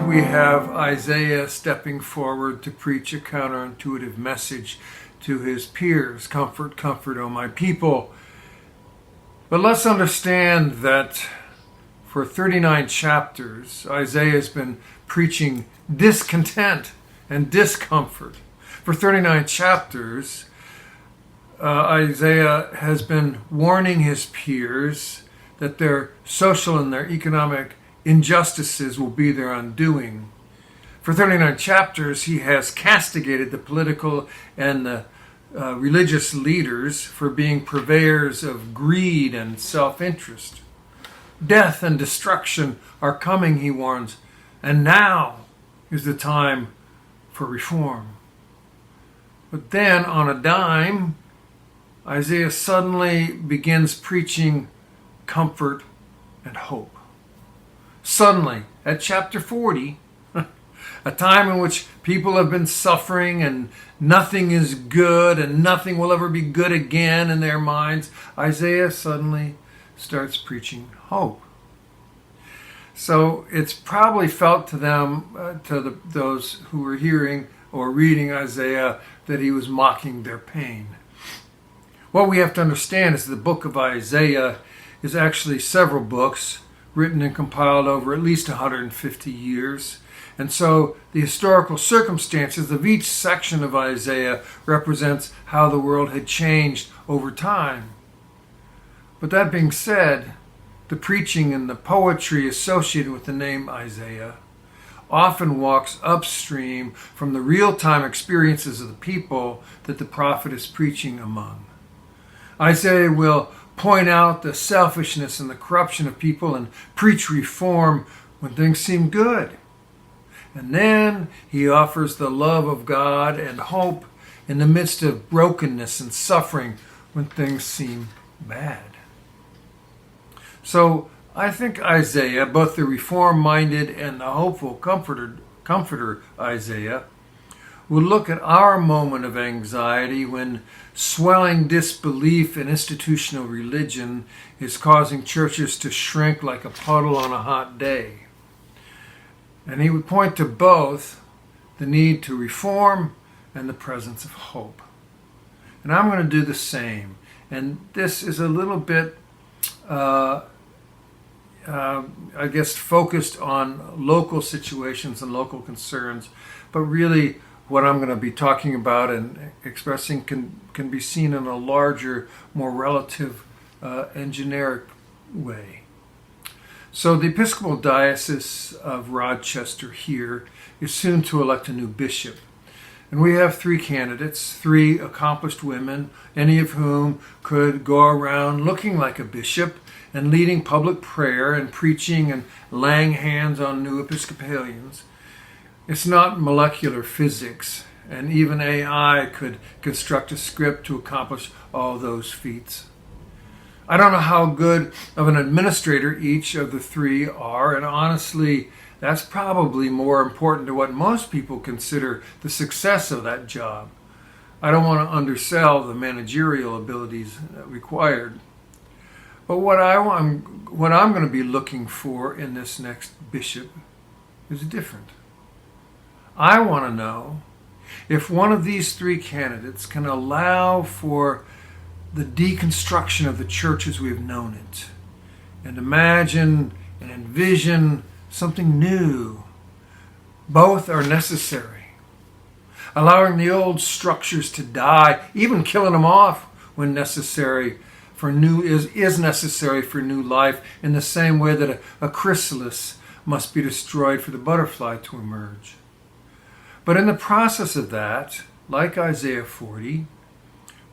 we have Isaiah stepping forward to preach a counterintuitive message to his peers. Comfort, comfort, O my people. But let's understand that for 39 chapters, Isaiah has been preaching discontent and discomfort. For 39 chapters, Isaiah has been warning his peers that their social and their economic injustices will be their undoing. For 39 chapters, he has castigated the political and the religious leaders for being purveyors of greed and self-interest. Death and destruction are coming, he warns, and now is the time for reform. But then, on a dime, Isaiah suddenly begins preaching comfort and hope. Suddenly, at chapter 40, a time in which people have been suffering and nothing is good and nothing will ever be good again in their minds, Isaiah suddenly starts preaching hope. So it's probably felt to them, those who were hearing or reading Isaiah, that he was mocking their pain. What we have to understand is the book of Isaiah is actually several books written and compiled over at least 150 years. And so the historical circumstances of each section of Isaiah represents how the world had changed over time. But that being said, the preaching and the poetry associated with the name Isaiah often walks upstream from the real-time experiences of the people that the prophet is preaching among. Isaiah will point out the selfishness and the corruption of people and preach reform when things seem good. And then he offers the love of God and hope in the midst of brokenness and suffering when things seem bad. So I think Isaiah, both the reform-minded and the hopeful comforter Isaiah, will look at our moment of anxiety when swelling disbelief in institutional religion is causing churches to shrink like a puddle on a hot day. And he would point to both the need to reform and the presence of hope. And I'm going to do the same. And this is a little bit, focused on local situations and local concerns. But really, what I'm going to be talking about and expressing can be seen in a larger, more relative and generic way. So the Episcopal Diocese of Rochester here is soon to elect a new bishop. And we have 3 candidates, 3 accomplished women, any of whom could go around looking like a bishop and leading public prayer and preaching and laying hands on new Episcopalians. It's not molecular physics, and even AI could construct a script to accomplish all those feats. I don't know how good of an administrator each of the 3 are, and honestly, that's probably more important to what most people consider the success of that job. I don't want to undersell the managerial abilities required. But what I'm going to be looking for in this next bishop is different. I want to know if one of these 3 candidates can allow for the deconstruction of the church as we have known it, and imagine and envision something new. Both are necessary. Allowing the old structures to die, even killing them off when necessary, for new is necessary for new life, in the same way that a chrysalis must be destroyed for the butterfly to emerge. But in the process of that, like Isaiah 40,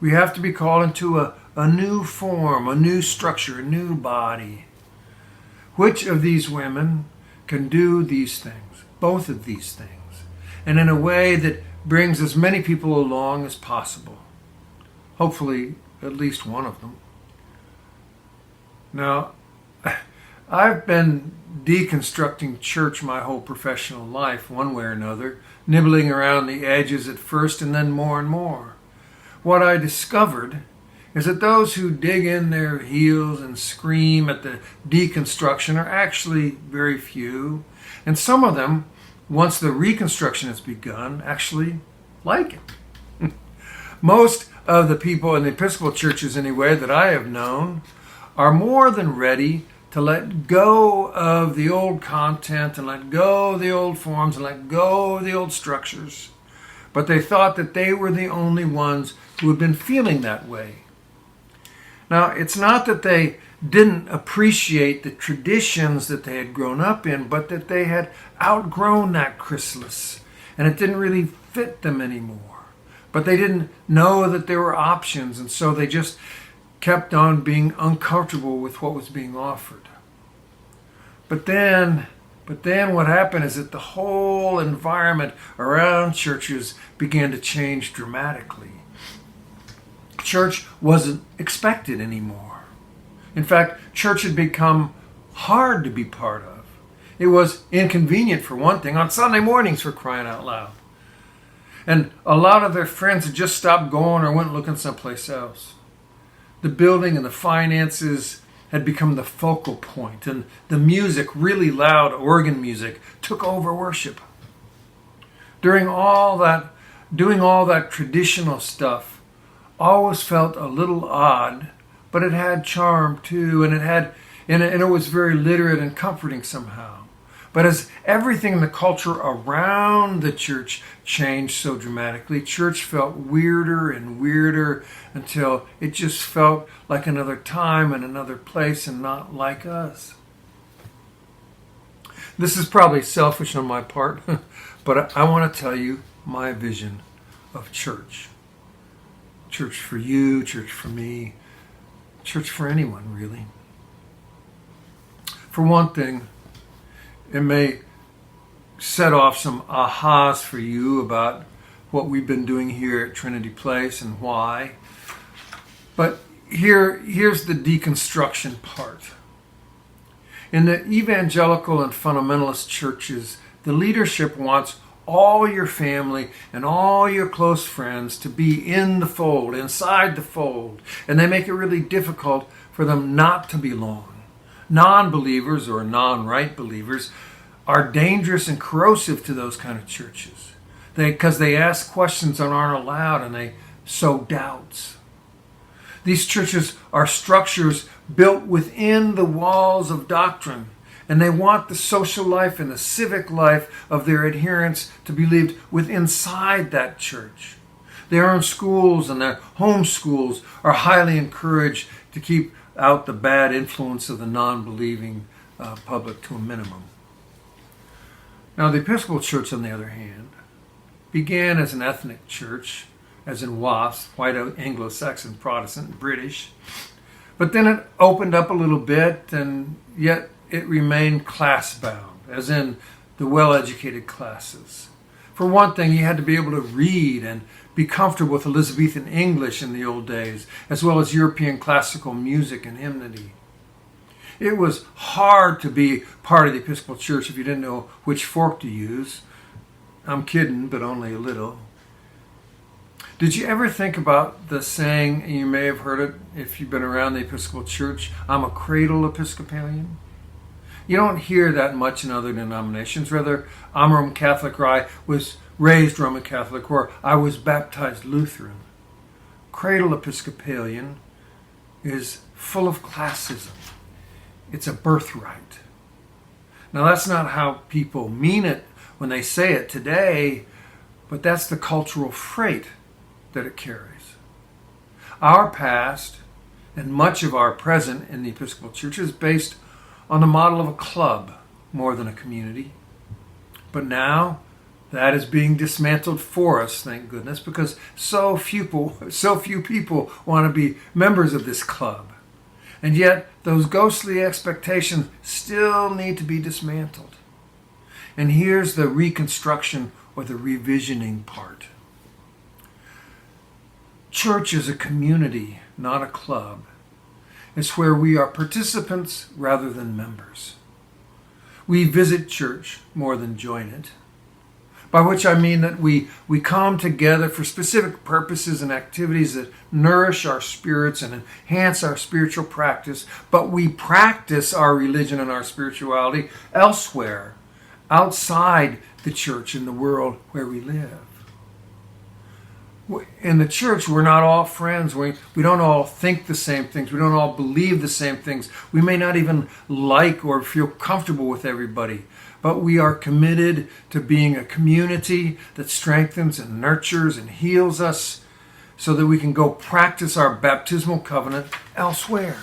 we have to be called into a new form, a new structure, a new body. Which of these women can do these things, both of these things, and in a way that brings as many people along as possible? Hopefully, at least one of them. Now, I've been deconstructing church my whole professional life, one way or another, nibbling around the edges at first and then more and more. What I discovered is that those who dig in their heels and scream at the deconstruction are actually very few, and some of them once the Reconstruction has begun, actually like it. Most of the people in the Episcopal churches, anyway, that I have known, are more than ready to let go of the old content and let go of the old forms and let go of the old structures. But they thought that they were the only ones who had been feeling that way. Now, it's not that they didn't appreciate the traditions that they had grown up in, but that they had outgrown that chrysalis and it didn't really fit them anymore. But they didn't know that there were options, and so they just kept on being uncomfortable with what was being offered. But then what happened is that the whole environment around churches began to change dramatically. Church wasn't expected anymore. In fact, church had become hard to be part of. It was inconvenient, for one thing, on Sunday mornings, for crying out loud. And a lot of their friends had just stopped going or went looking someplace else. The building and the finances had become the focal point, and the music, really loud organ music, took over worship. Doing all that traditional stuff always felt a little odd, but it had charm too, and it was very literate and comforting somehow. But as everything in the culture around the church changed so dramatically, church felt weirder and weirder until it just felt like another time and another place and not like us. This is probably selfish on my part, but I want to tell you my vision of church. Church for you, church for me, church for anyone, really. For one thing, it may set off some ahas for you about what we've been doing here at Trinity Place and why. But here's the deconstruction part. In the evangelical and fundamentalist churches, the leadership wants all your family and all your close friends to be in the fold, inside the fold, and they make it really difficult for them not to belong. Non-believers or non-right believers are dangerous and corrosive to those kind of churches because they ask questions that aren't allowed and they sow doubts. These churches are structures built within the walls of doctrine, and they want the social life and the civic life of their adherents to be lived inside that church. Their own schools and their home schools are highly encouraged to keep out the bad influence of the non-believing public to a minimum. Now, the Episcopal Church, on the other hand, began as an ethnic church, as in WASP, White Anglo-Saxon Protestant, British. But then it opened up a little bit, and yet it remained class-bound, as in the well-educated classes. For one thing, you had to be able to read and be comfortable with Elizabethan English in the old days, as well as European classical music and hymnody. It was hard to be part of the Episcopal Church if you didn't know which fork to use. I'm kidding, but only a little. Did you ever think about the saying, and you may have heard it if you've been around the Episcopal Church, I'm a cradle Episcopalian? You don't hear that much in other denominations. Rather, I'm Roman Catholic, or I was raised Roman Catholic, or I was baptized Lutheran. Cradle Episcopalian is full of classism. It's a birthright. Now, that's not how people mean it when they say it today, but that's the cultural freight that it carries. Our past and much of our present in the Episcopal Church is based on the model of a club more than a community. But now that is being dismantled for us, thank goodness, because so few people want to be members of this club. And yet those ghostly expectations still need to be dismantled. And here's the reconstruction or the revisioning part. Church is a community, not a club. It's where we are participants rather than members. We visit church more than join it. By which I mean that we come together for specific purposes and activities that nourish our spirits and enhance our spiritual practice, but we practice our religion and our spirituality elsewhere, outside the church in the world where we live. In the church, we're not all friends. We don't all think the same things. We don't all believe the same things. We may not even like or feel comfortable with everybody. But we are committed to being a community that strengthens and nurtures and heals us so that we can go practice our baptismal covenant elsewhere.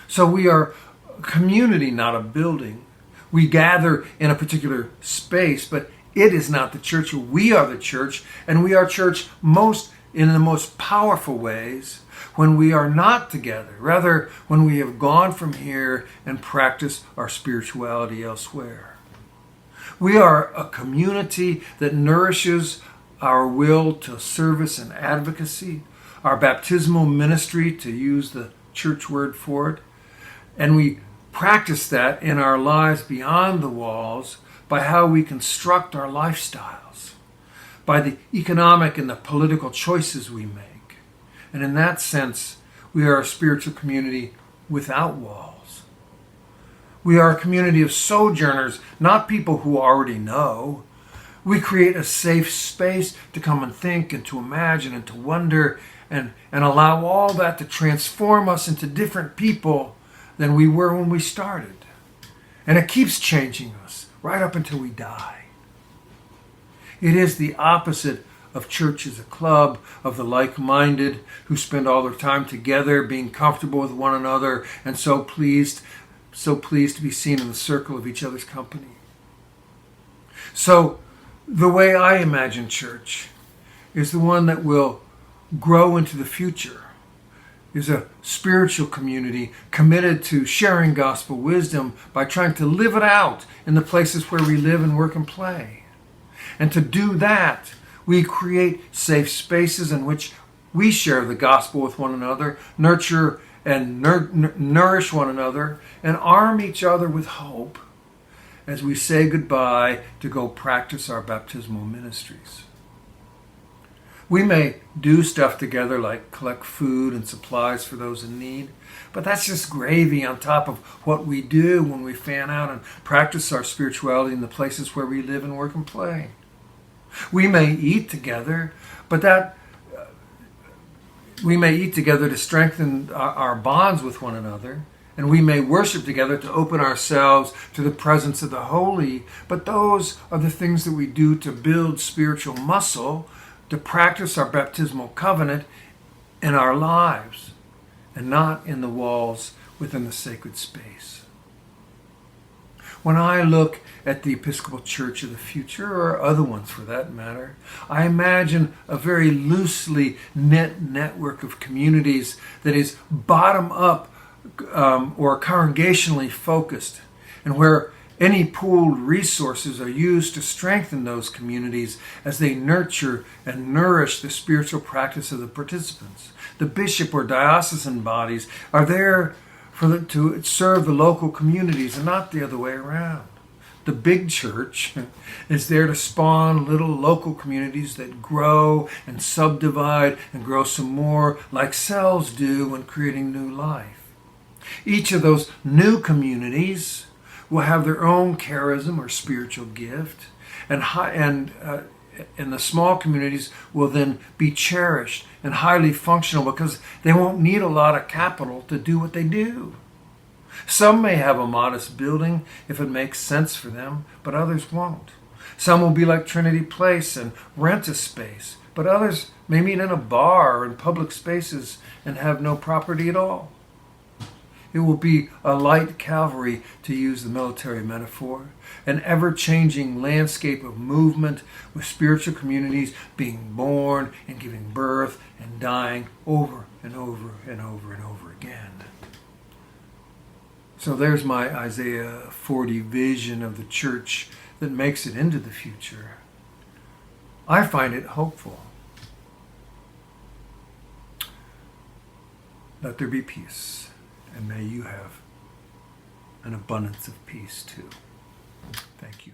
So we are a community, not a building. We gather in a particular space, but it is not the church. We are the church, and we are church in the most powerful ways when we are not together. Rather, when we have gone from here and practiced our spirituality elsewhere. We are a community that nourishes our will to service and advocacy, our baptismal ministry, to use the church word for it, and we practice that in our lives beyond the walls by how we construct our lifestyles, by the economic and the political choices we make. And in that sense, we are a spiritual community without walls. We are a community of sojourners, not people who already know. We create a safe space to come and think and to imagine and to wonder and allow all that to transform us into different people than we were when we started. And it keeps changing us right up until we die. It is the opposite of church as a club, of the like-minded who spend all their time together, being comfortable with one another, and so pleased to be seen in the circle of each other's company. So, the way I imagine church is the one that will grow into the future, is a spiritual community committed to sharing gospel wisdom by trying to live it out in the places where we live and work and play. And to do that, we create safe spaces in which we share the gospel with one another, nurture and nourish one another, and arm each other with hope as we say goodbye to go practice our baptismal ministries. We may do stuff together like collect food and supplies for those in need, but that's just gravy on top of what we do when we fan out and practice our spirituality in the places where we live and work and play. We may eat together, but we may eat together to strengthen our bonds with one another, and we may worship together to open ourselves to the presence of the holy, but those are the things that we do to build spiritual muscle, to practice our baptismal covenant in our lives, and not in the walls within the sacred space. When I look at the Episcopal Church of the future, or other ones for that matter, I imagine a very loosely knit network of communities that is bottom-up or congregationally focused, and where any pooled resources are used to strengthen those communities as they nurture and nourish the spiritual practice of the participants. The bishop or diocesan bodies are there to serve the local communities and not the other way around. The big church is there to spawn little local communities that grow and subdivide and grow some more, like cells do when creating new life. Each of those new communities will have their own charism or spiritual gift, and the small communities will then be cherished and highly functional because they won't need a lot of capital to do what they do. Some may have a modest building if it makes sense for them, but others won't. Some will be like Trinity Place and rent a space, but others may meet in a bar or in public spaces and have no property at all. It will be a light cavalry, to use the military metaphor, an ever-changing landscape of movement with spiritual communities being born and giving birth and dying over and over and over and over again. So there's my Isaiah 40 vision of the church that makes it into the future. I find it hopeful. Let there be peace. And may you have an abundance of peace too. Thank you.